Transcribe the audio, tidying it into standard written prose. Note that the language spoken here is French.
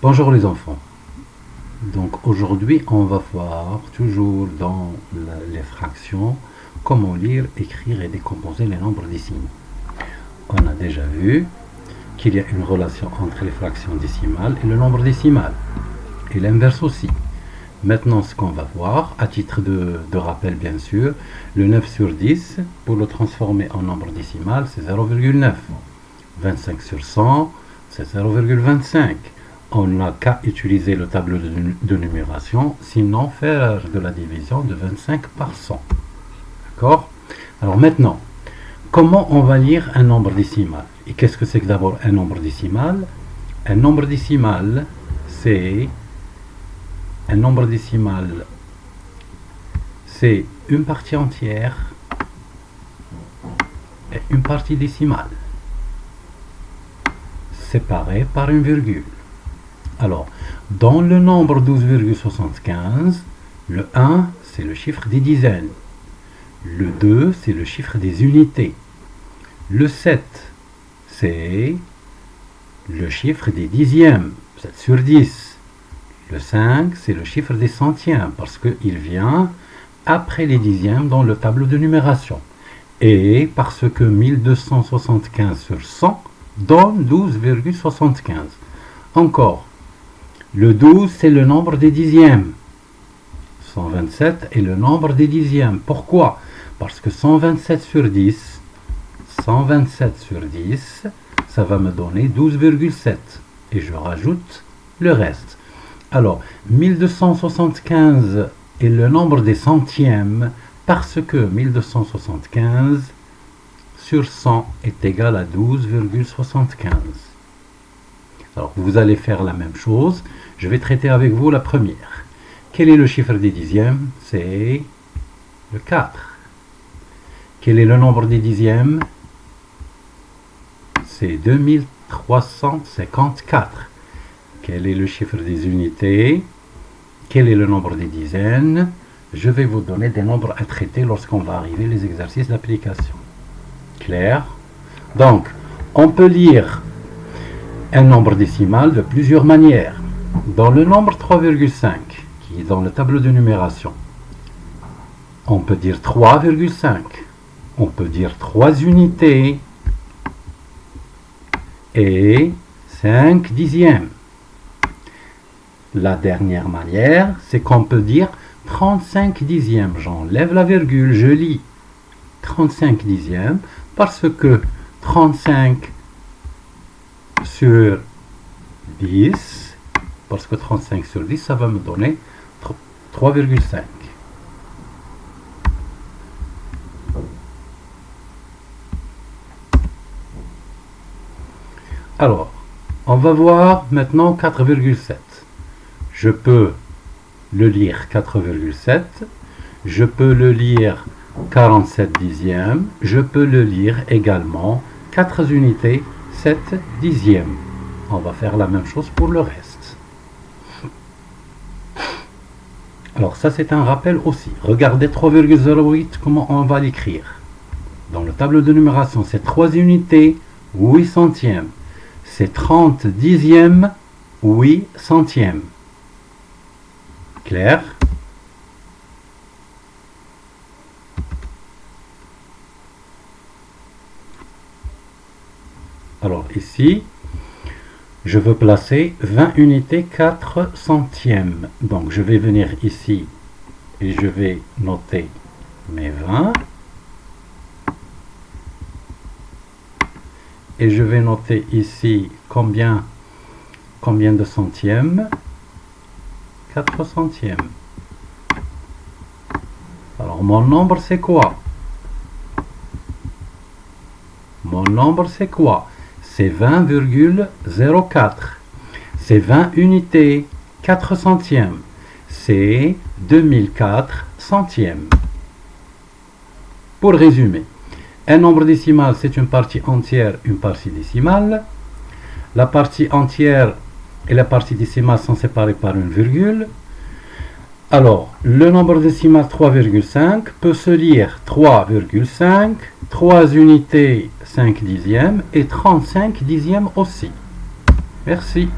Bonjour les enfants. Donc aujourd'hui on va voir toujours dans les fractions comment lire, écrire et décomposer les nombres décimaux. On a déjà vu qu'il y a une relation entre les fractions décimales et le nombre décimal. Et l'inverse aussi. Maintenant ce qu'on va voir, à titre de rappel bien sûr, le 9 sur 10, pour le transformer en nombre décimal, c'est 0,9. 25 sur 100, c'est 0,25. On n'a qu'à utiliser le tableau de numération, sinon faire de la division de 25 par 100. D'accord? Alors maintenant, comment on va lire un nombre décimal? Et qu'est-ce que c'est que d'abord un nombre décimal? Un nombre décimal, c'est une partie entière et une partie décimale, séparées par une virgule. Alors, dans le nombre 12,75, le 1, c'est le chiffre des dizaines. Le 2, c'est le chiffre des unités. Le 7, c'est le chiffre des dixièmes, 7 sur 10. Le 5, c'est le chiffre des centièmes, parce qu'il vient après les dixièmes dans le tableau de numération. Et parce que 1275 sur 100 donne 12,75. Encore, le 12, c'est le nombre des dixièmes. 127 est le nombre des dixièmes. Pourquoi? Parce que 127 sur 10, ça va me donner 12,7. Et je rajoute le reste. Alors, 1275 est le nombre des centièmes parce que 1275 sur 100 est égal à 12,75. Alors, vous allez faire la même chose. Je vais traiter avec vous la première. Quel est le chiffre des dixièmes? C'est le 4. Quel est le nombre des dixièmes? C'est 2354. Quel est le chiffre des unités? Quel est le nombre des dizaines? Je vais vous donner des nombres à traiter lorsqu'on va arriver les exercices d'application. Clair? Donc, on peut lire un nombre décimal de plusieurs manières. Dans le nombre 3,5, qui est dans le tableau de numération, on peut dire 3,5. On peut dire 3 unités et 5 dixièmes. La dernière manière, c'est qu'on peut dire 35 dixièmes. J'enlève la virgule, je lis 35 dixièmes parce que 35 sur 10, parce que 35 sur 10, ça va me donner 3,5. Alors, on va voir maintenant 4,7. Je peux le lire 4,7, je peux le lire 47 dixièmes, je peux le lire également 4 unités, 7 dixièmes. On va faire la même chose pour le reste. Alors ça c'est un rappel aussi. Regardez 3,08, comment on va l'écrire. Dans le tableau de numération, c'est 3 unités, 8 centièmes. C'est 30 dixièmes, 8 centièmes. Clair? Alors ici, je veux placer 20 unités 4 centièmes. Donc je vais venir ici et je vais noter mes 20. Et je vais noter ici combien de centièmes? 4 centièmes. Alors mon nombre c'est quoi? Mon nombre c'est quoi? C'est 20,04. C'est 20 unités, 4 centièmes. C'est 2004 centièmes. Pour résumer, un nombre décimal c'est une partie entière, une partie décimale. La partie entière et la partie décimale sont séparées par une virgule. Alors, le nombre décimal 3,5 peut se lire 3,5, 3 unités 5 dixièmes et 35 dixièmes aussi. Merci.